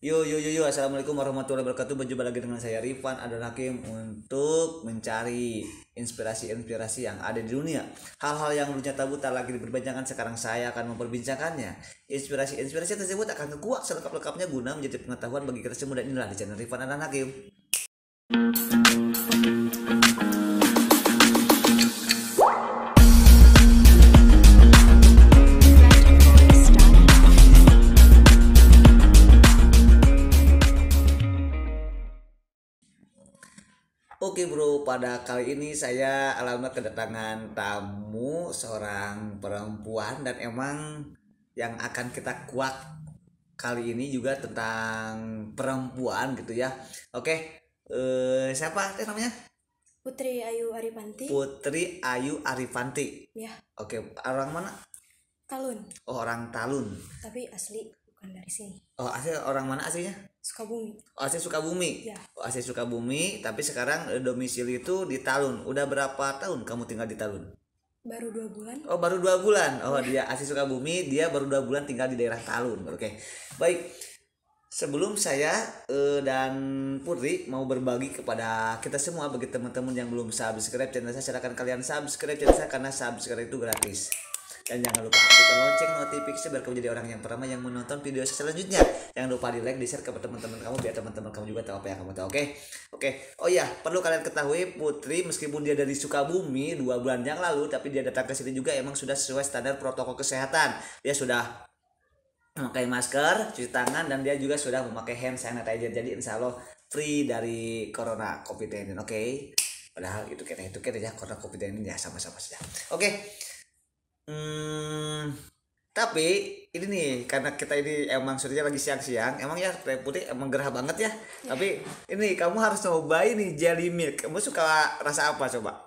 Yo, assalamualaikum warahmatullahi wabarakatuh. Berjumpa lagi dengan saya Rifan Adnan Hakim untuk mencari inspirasi-inspirasi yang ada di dunia. Hal-hal yang dulunya tabu tak lagi diperbincangkan, sekarang saya akan memperbincangkannya. Inspirasi-inspirasi tersebut akan kuak selengkap-lengkapnya guna menjadi pengetahuan bagi kita semua, dan inilah di channel Rifan Adnan Hakim. Oke bro, pada kali ini saya alamat kedatangan tamu seorang perempuan, dan emang yang akan kita kuak kali ini juga tentang perempuan gitu ya. Oke, siapa namanya? Putri Ayu Arifanti. Putri Ayu Arifanti. Ya, Oke, orang mana? Talun. Oh, orang Talun. Tapi asli bukan dari sini. Oh, asli orang mana aslinya? Sukabumi. Oh, asli Sukabumi. Ya. Oh, asli Sukabumi, tapi sekarang domisili itu di Talun. Udah berapa tahun kamu tinggal di Talun? Baru 2 bulan. Oh, baru 2 bulan. Oh, dia asli Sukabumi, dia baru 2 bulan tinggal di daerah Talun. Oke, baik. Sebelum saya dan Putri mau berbagi kepada kita semua, bagi teman-teman yang belum subscribe channel saya, silakan kalian subscribe channel saya karena subscribe itu gratis. Dan jangan lupa aktifkan lonceng notifikasi biar kamu jadi orang yang pertama yang menonton video saya selanjutnya. Jangan lupa di like, di share ke teman-teman kamu biar teman-teman kamu juga tahu apa yang kamu tahu. Oke. Oh iya, perlu kalian ketahui Putri meskipun dia dari Sukabumi 2 bulan yang lalu, tapi dia datang ke sini juga emang sudah sesuai standar protokol kesehatan. Dia sudah memakai masker, cuci tangan, dan dia juga sudah memakai hand sanitizer. Jadi insya Allah free dari corona COVID-19. Oke. Padahal itu kita ya, corona COVID-19 ya sama-sama saja. Oke. Tapi ini nih, karena kita ini emang sudah lagi siang-siang, emang ya Putri emang gerah banget ya. Tapi ini kamu harus cobain nih jelly milk. Kamu suka rasa apa coba?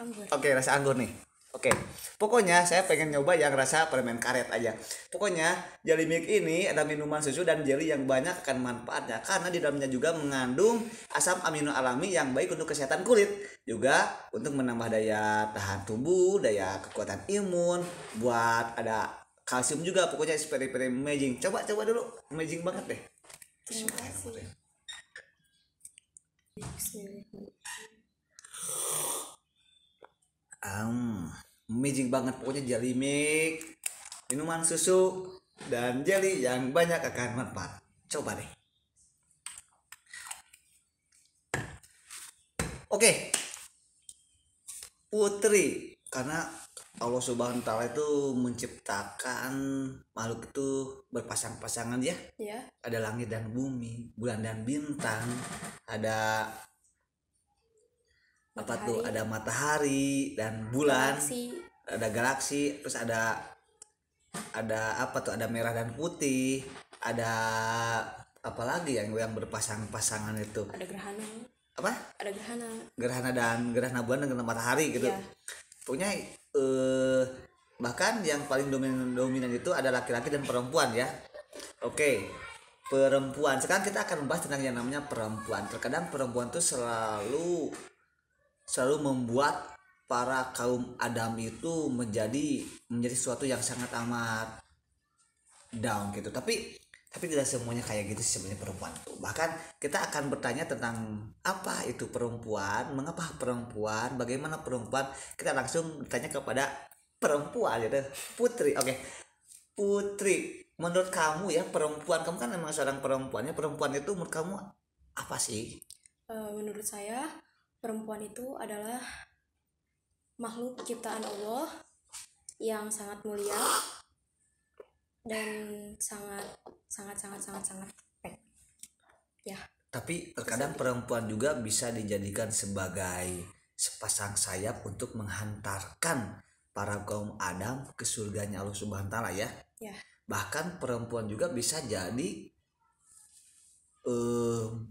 Anggur. Oke, rasa anggur nih. Oke, pokoknya saya pengen nyoba yang rasa permen karet aja. Pokoknya jelly milk ini ada minuman susu dan jelly yang banyak akan manfaatnya, karena di dalamnya juga mengandung asam amino alami yang baik untuk kesehatan kulit, juga untuk menambah daya tahan tubuh, daya kekuatan imun, buat ada kalsium juga. Pokoknya very amazing. Coba dulu, amazing banget deh. Terima kasih. Amazing banget pokoknya jelly milk, minuman susu dan jelly yang banyak akan manfaat. Coba deh. Oke, Putri, karena Allah Subhanahu wa Ta'ala itu menciptakan makhluk itu berpasang-pasangan ya. Ya. Ada langit dan bumi, bulan dan bintang, ada apa tuh, ada matahari dan bulan, ada galaksi, terus ada apa tuh, ada merah dan putih, ada apa lagi yang berpasang-pasangan itu, Ada gerhana. apa? Ada gerhana. Gerhana bulan dan gerhana matahari gitu. Ya. Pokoknya bahkan yang paling dominan itu ada laki-laki dan perempuan ya. Oke, perempuan. Sekarang kita akan membahas tentang yang namanya perempuan. Terkadang perempuan tuh selalu membuat para kaum Adam itu menjadi sesuatu yang sangat amat down gitu. Tapi tidak semuanya kayak gitu sebenarnya perempuan tuh. Bahkan kita akan bertanya tentang apa itu perempuan, mengapa perempuan, bagaimana perempuan. Kita langsung bertanya kepada perempuan gitu, Putri. Oke, Putri, menurut kamu ya, perempuan, kamu kan memang seorang perempuannya, perempuan itu menurut kamu apa sih? Menurut saya perempuan itu adalah makhluk ciptaan Allah yang sangat mulia dan sangat ya. Tapi terkadang perempuan juga bisa dijadikan sebagai sepasang sayap untuk menghantarkan para kaum Adam ke surganya Allah Subhanahu wa Ta'ala ya. Ya. Bahkan perempuan juga bisa jadi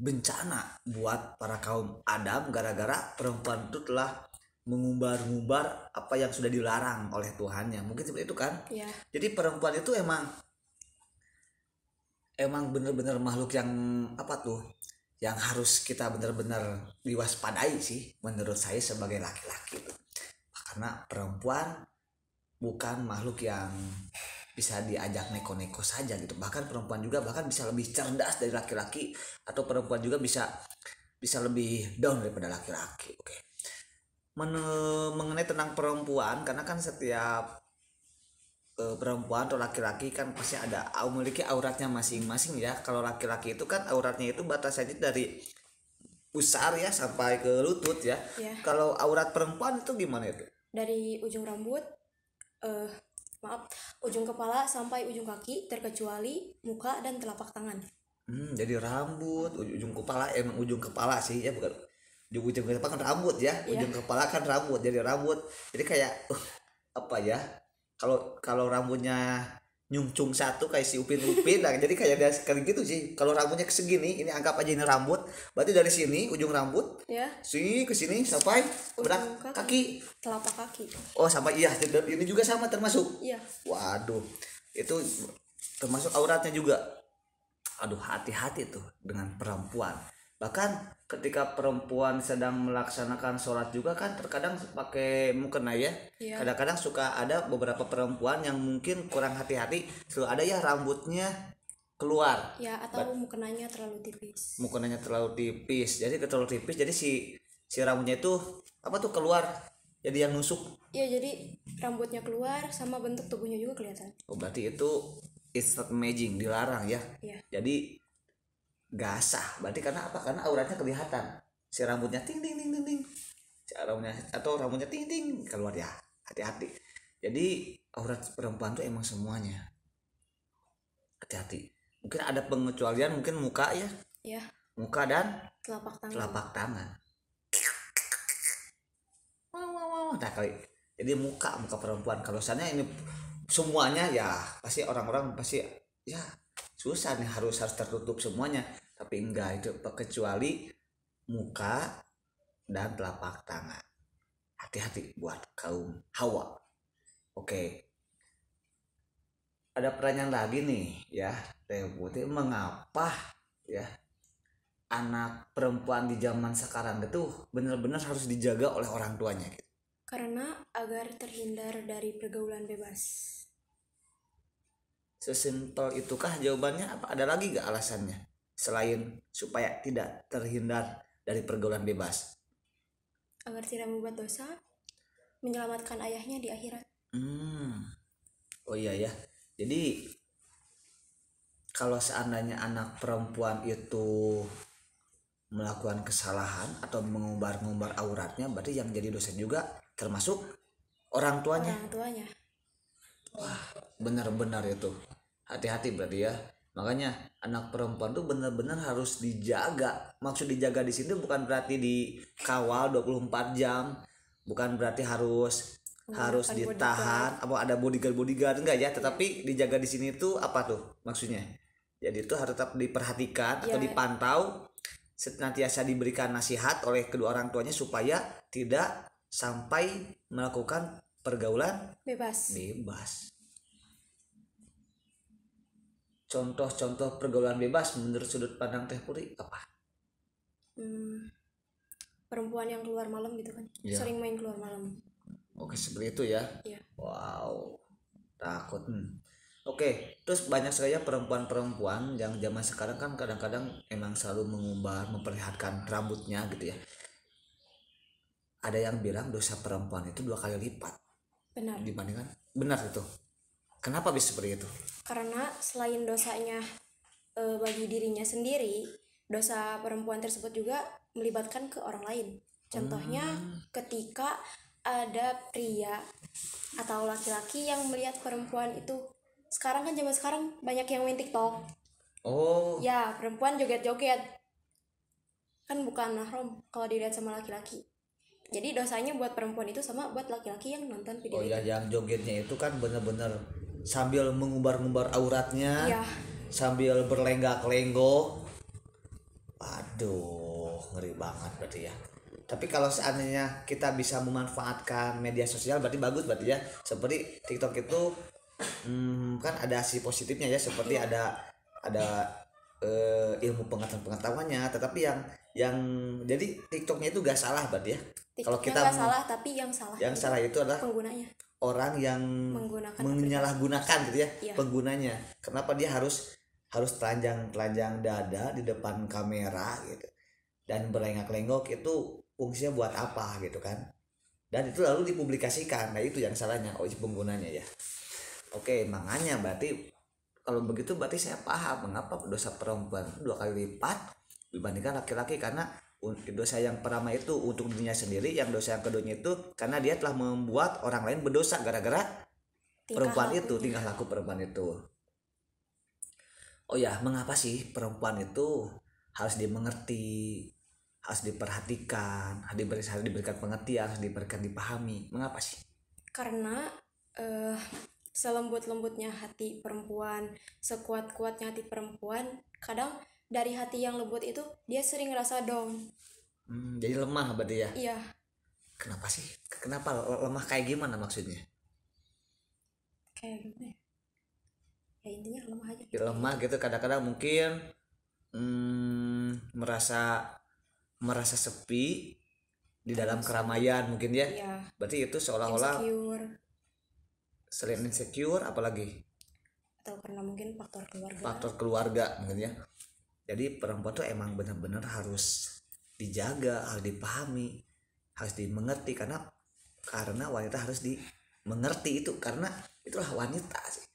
bencana buat para kaum Adam, gara-gara perempuan itu telah mengumbar-ngumbar apa yang sudah dilarang oleh Tuhannya. Mungkin seperti itu kan? Ya. Jadi perempuan itu emang benar-benar makhluk yang apa tuh, yang harus kita benar-benar diwaspadai sih menurut saya sebagai laki-laki itu. Karena perempuan bukan makhluk yang bisa diajak neko-neko saja gitu. Bahkan perempuan juga bahkan bisa lebih cerdas dari laki-laki, atau perempuan juga bisa lebih down daripada laki-laki. Oke. Mengenai tentang perempuan, karena kan setiap perempuan atau laki-laki kan pasti ada memiliki auratnya masing-masing ya. Kalau laki-laki itu kan auratnya itu batasannya dari pusar ya sampai ke lutut ya. Ya. Kalau aurat perempuan itu gimana itu? Dari ujung rambut, ujung kepala sampai ujung kaki terkecuali muka dan telapak tangan. Jadi rambut, ujung kepala emang ujung kepala sih ya, bukan ujung kepala kan rambut ya. Ujung kepala kan rambut, jadi rambut. Jadi kayak apa ya? Kalau rambutnya nyungcung satu kayak si Upin lah, jadi kayak dia sekali gitu sih. Kalau rambutnya segini, ini anggap aja ini rambut, berarti dari sini ujung rambut Ya. sini ke sini sampai berak kaki, telapak kaki. oh sampai iya, ini juga sama termasuk. Iya. Waduh, itu termasuk auratnya juga. Aduh, hati-hati tuh dengan perempuan. Bahkan ketika perempuan sedang melaksanakan sholat juga kan terkadang pakai mukena ya. Iya. Kadang-kadang suka ada beberapa perempuan yang mungkin kurang hati-hati, selalu ada ya rambutnya keluar. Ya, atau mukenanya terlalu tipis. Mukenanya terlalu tipis. Jadi terlalu tipis, jadi si rambutnya itu apa tuh keluar. Jadi yang nusuk. Iya, jadi rambutnya keluar sama bentuk tubuhnya juga kelihatan. Oh, berarti itu it's not amazing, dilarang ya. Iya. Jadi gak sah. Berarti karena apa? Karena auratnya kelihatan. Si rambutnya ting ting ting ting ting. Si rambutnya atau rambutnya ting ting keluar ya. Hati-hati. Jadi aurat perempuan tuh emang semuanya. Hati-hati. Mungkin ada pengecualian, mungkin muka ya. Ya. Muka dan Telapak tangan. telapak tangan. Nah kali. Jadi muka perempuan. Kalau misalnya ini semuanya ya pasti orang-orang pasti ya susah nih, harus tertutup semuanya. Tapi enggak, itu kecuali muka dan telapak tangan. Hati-hati buat kaum Hawa. Oke. Ada pertanyaan lagi nih ya, Teh Putih, mengapa ya anak perempuan di zaman sekarang itu benar-benar harus dijaga oleh orang tuanya gitu? Karena agar terhindar dari pergaulan bebas. Sesimpel itukah jawabannya? Apa ada lagi gak alasannya selain supaya tidak terhindar dari pergaulan bebas? Agar tidak membuat dosa, menyelamatkan ayahnya di akhirat. Oh iya ya. Jadi kalau seandainya anak perempuan itu melakukan kesalahan atau mengumbar-ngumbar auratnya, berarti yang jadi dosa juga termasuk orang tuanya. Orang tuanya. Wah, benar-benar itu. Hati-hati berarti ya. Makanya anak perempuan tuh benar-benar harus dijaga. Maksud dijaga di sini bukan berarti dikawal 24 jam. Bukan berarti harus ditahan apa ada bodyguard enggak ya, tetapi dijaga di sini tuh apa tuh maksudnya? Jadi itu harus tetap diperhatikan atau dipantau, senantiasa diberikan nasihat oleh kedua orang tuanya supaya tidak sampai melakukan pergaulan bebas. Contoh-contoh pergaulan bebas menurut sudut pandang Teh Putih apa? Perempuan yang keluar malam gitu kan, sering main keluar malam. Oke, seperti itu ya. Iya. Wow, takut. Oke, terus banyak sekali perempuan-perempuan yang zaman sekarang kan kadang-kadang emang selalu mengumbar, memperlihatkan rambutnya gitu ya. Ada yang bilang dosa perempuan itu 2 kali lipat. Benar. Dibandingkan, benar itu. Kenapa bisa seperti itu? Karena selain dosanya bagi dirinya sendiri, dosa perempuan tersebut juga melibatkan ke orang lain. Contohnya ketika ada pria atau laki-laki yang melihat perempuan itu, sekarang kan zaman sekarang banyak yang main TikTok. Oh. Ya, perempuan joget-joget. Kan bukan mahram kalau dilihat sama laki-laki. Jadi dosanya buat perempuan itu sama buat laki-laki yang nonton video itu. Oh ya, yang jogetnya itu kan bener-bener sambil mengumbar-ngumbar auratnya. Iya. Sambil berlenggak-lenggok. Aduh, ngeri banget berarti ya. Tapi kalau seandainya kita bisa memanfaatkan media sosial berarti bagus berarti ya. Seperti TikTok itu kan ada sisi positifnya ya, seperti ada ilmu pengetahuannya, tetapi yang jadi TikToknya itu gak salah berarti ya. Kalau kita gak salah, tapi yang salah itu adalah penggunanya. orang yang Menggunakan menyalahgunakan gitu ya, Iya. penggunanya. Kenapa dia harus telanjang dada di depan kamera gitu dan berlenggak-lenggok, itu fungsinya buat apa gitu kan, dan itu lalu dipublikasikan. Nah itu yang salahnya si penggunanya ya. Oke, makanya berarti kalau begitu berarti saya paham mengapa dosa perempuan 2 kali lipat dibandingkan laki-laki, karena dosa yang pertama itu untuk dirinya sendiri, yang dosa yang keduanya itu karena dia telah membuat orang lain berdosa gara-gara perempuan itu, tingkah laku perempuan itu. Oh ya, mengapa sih perempuan itu harus dimengerti, harus diperhatikan, harus diberikan pengertian, harus diberikan dipahami? Mengapa sih? Karena selembut-lembutnya hati perempuan, sekuat-kuatnya hati perempuan, kadang dari hati yang lembut itu dia sering ngerasa down. Jadi lemah berarti ya? Iya, Kenapa sih? Kenapa lemah kayak gimana maksudnya? kayak gimana ya? Ya intinya lemah aja. Ya, lemah gitu kadang-kadang mungkin merasa sepi di dalam keramaian mungkin ya. Iya, Berarti itu seolah-olah insecure, selain insecure apalagi atau karena mungkin faktor keluarga. faktor keluarga mungkin ya. Jadi perempuan tuh emang benar-benar harus dijaga, harus dipahami, harus dimengerti, karena wanita harus dimengerti itu, karena itulah wanita sih.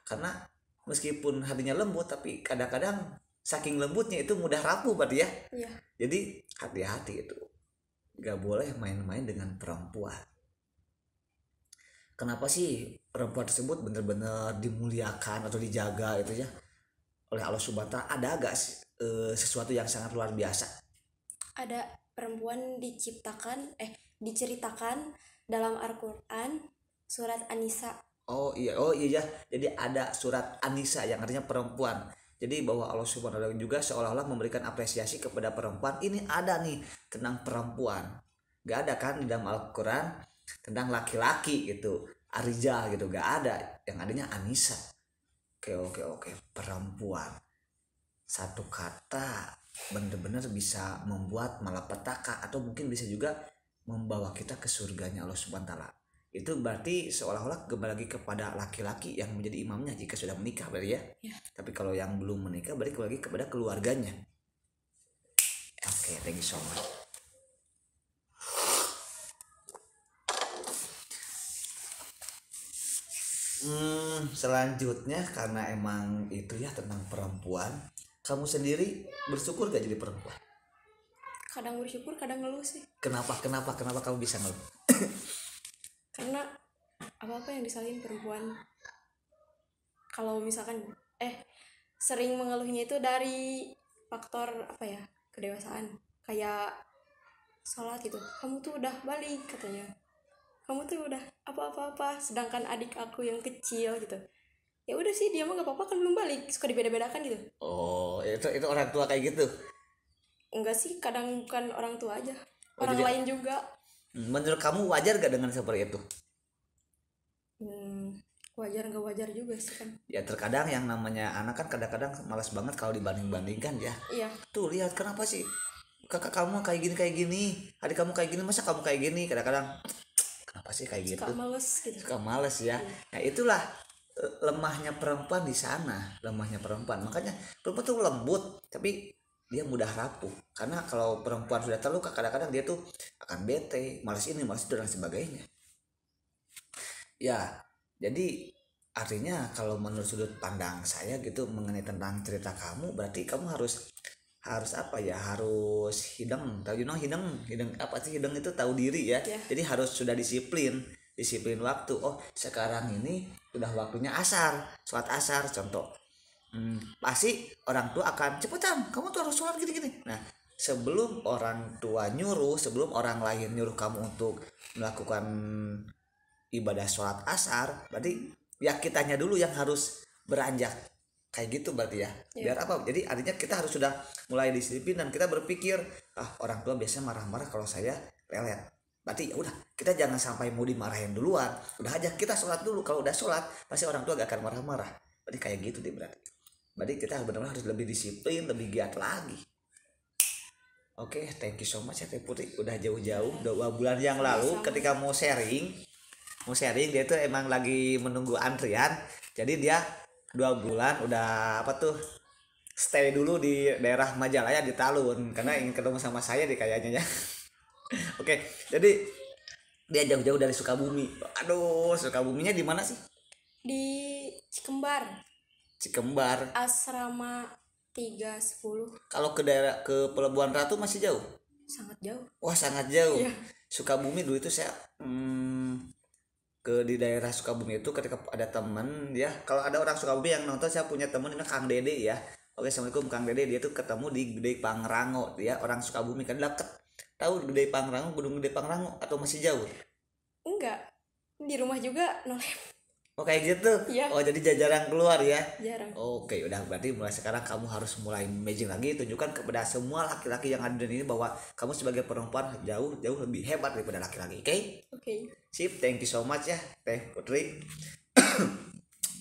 Karena meskipun hatinya lembut tapi kadang-kadang saking lembutnya itu mudah rapuh berarti ya. Iya, Jadi hati-hati itu, gak boleh main-main dengan perempuan. Kenapa sih perempuan tersebut benar-benar dimuliakan atau dijaga itu ya oleh Allah Subhanahu wa Ta'ala? Ada agak sesuatu yang sangat luar biasa. ada perempuan diceritakan dalam Al-Qur'an surat An-Nisa. Oh iya ya. Jadi ada surat An-Nisa yang artinya perempuan. Jadi bahwa Allah Subhanahu wa Ta'ala juga seolah-olah memberikan apresiasi kepada perempuan. Ini ada nih tentang perempuan. Gak ada kan di dalam Al-Quran tentang laki-laki gitu, Ar-Rijal gitu, gak ada. Yang adanya An-Nisa. Oke, perempuan. Satu kata benar-benar bisa membuat malapetaka atau mungkin bisa juga membawa kita ke surganya Allah Subhanahu wa Ta'ala. Itu berarti seolah-olah kembali lagi kepada laki-laki yang menjadi imamnya jika sudah menikah berarti ya. Tapi kalau yang belum menikah berarti lagi kepada keluarganya. Oke, thank you so much. Selanjutnya karena emang itu ya tentang perempuan, kamu sendiri bersyukur gak jadi perempuan? Kadang bersyukur, kadang ngeluh sih. Kenapa kamu bisa ngeluh? Karena apa-apa yang disalahin perempuan, kalau misalkan sering mengeluhnya itu dari faktor apa ya, kedewasaan. Kayak sholat gitu, kamu tuh udah balik katanya, kamu tuh udah apa-apa, sedangkan adik aku yang kecil gitu, ya udah sih dia mah gak apa-apa kan belum balik, suka dibeda-bedakan gitu. Oh, itu orang tua kayak gitu. Enggak sih, kadang bukan orang tua aja, orang jadi, lain juga. Menurut kamu wajar gak dengan seperti itu? Wajar nggak wajar juga sih kan. Ya terkadang yang namanya anak kan kadang-kadang malas banget kalau dibanding-bandingkan ya. Iya. Tuh lihat kenapa sih kakak kamu kayak gini, adik kamu kayak gini, masa kamu kayak gini? Kadang-kadang kenapa sih kayak gitu? Suka males gitu. Suka males ya. Nah itulah lemahnya perempuan di sana, lemahnya perempuan. Makanya perempuan tuh lembut tapi dia mudah rapuh, karena kalau perempuan sudah terluka kadang-kadang dia tuh akan bete, malas ini, malas itu dan sebagainya. Ya, jadi artinya kalau menurut sudut pandang saya gitu mengenai tentang cerita kamu, berarti kamu harus apa ya, harus hidang, tahu hidang apa sih? Hidang itu tahu diri ya. Jadi harus sudah disiplin waktu. Oh sekarang ini udah waktunya asar, sholat asar contoh. Pasti orang tua akan cepetan, kamu tuh harus sholat gini-gini. Nah sebelum orang tua nyuruh, sebelum orang lain nyuruh kamu untuk melakukan ibadah sholat asar, berarti ya kitanya dulu yang harus beranjak kayak gitu berarti ya. Biar apa? Jadi artinya kita harus sudah mulai disiplin dan kita berpikir, orang tua biasanya marah-marah kalau saya lelet. Berarti ya udah, kita jangan sampai mau dimarahin duluan. Udah aja kita sholat dulu. Kalau udah sholat, pasti orang tua gak akan marah-marah. Berarti kayak gitu deh berarti. Berarti kita benar-benar harus lebih disiplin, lebih giat lagi. Oke, thank you so much ya Teh Putri. Udah jauh-jauh 2 bulan yang lalu ketika mau sharing mau sharing. Dia tuh emang lagi menunggu antrian, jadi dia 2 bulan udah apa tuh stay dulu di daerah Majalaya di Talun karena ingin ketemu sama saya di kayaknya ya. Oke, jadi dia jauh-jauh dari Sukabumi. Aduh, Sukabuminya di mana sih? Di Cikembar, Cikembar. asrama 310. Kalau ke daerah ke Pelabuhan Ratu masih jauh. Sangat jauh. Wah, sangat jauh. Iya. Sukabumi dulu itu saya ke di daerah Sukabumi itu ketika ada teman ya. Kalau ada orang Sukabumi yang nonton, saya punya teman namanya Kang Dede ya. Oke, assalamualaikum Kang Dede. Dia tuh ketemu di Gede Pangrango. Dia orang Sukabumi kan deket. Tahu Gede Pangrango, Gunung Gede Pangrango atau masih jauh? Enggak, di rumah juga nolep. Oh kayak gitu. Iya. Oh jadi jarang keluar ya. Jarang. Oke, udah berarti mulai sekarang kamu harus mulai imagine lagi, tunjukkan kepada semua laki-laki yang ada di ini bahwa kamu sebagai perempuan jauh lebih hebat daripada laki-laki. Oke? Oke. Sip, thank you so much ya Teh Putri.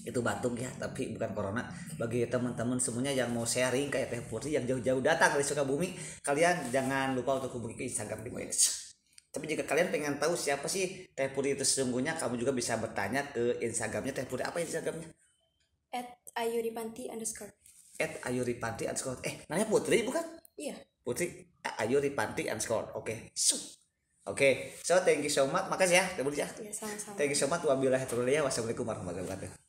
Itu batuk ya, tapi bukan corona. Bagi teman-teman semuanya yang mau sharing kayak Teh Putri yang jauh-jauh datang dari Sukabumi, kalian jangan lupa untuk hubungi ke Instagram di Tapi jika kalian pengen tahu siapa sih Teh Putri itu sesungguhnya, kamu juga bisa bertanya ke Instagramnya Teh Putri. Apa Instagramnya? @ayuripanti_. @ayuripanti_. Namanya Putri bukan? Iya. Putri @ayuripanti_. Oke. Oke. So thank you so much. Makasih ya Teh Putri ya. Ya sama-sama. Thank you so much. Wabillahi taufiq. Wassalamualaikum warahmatullahi wabarakatuh.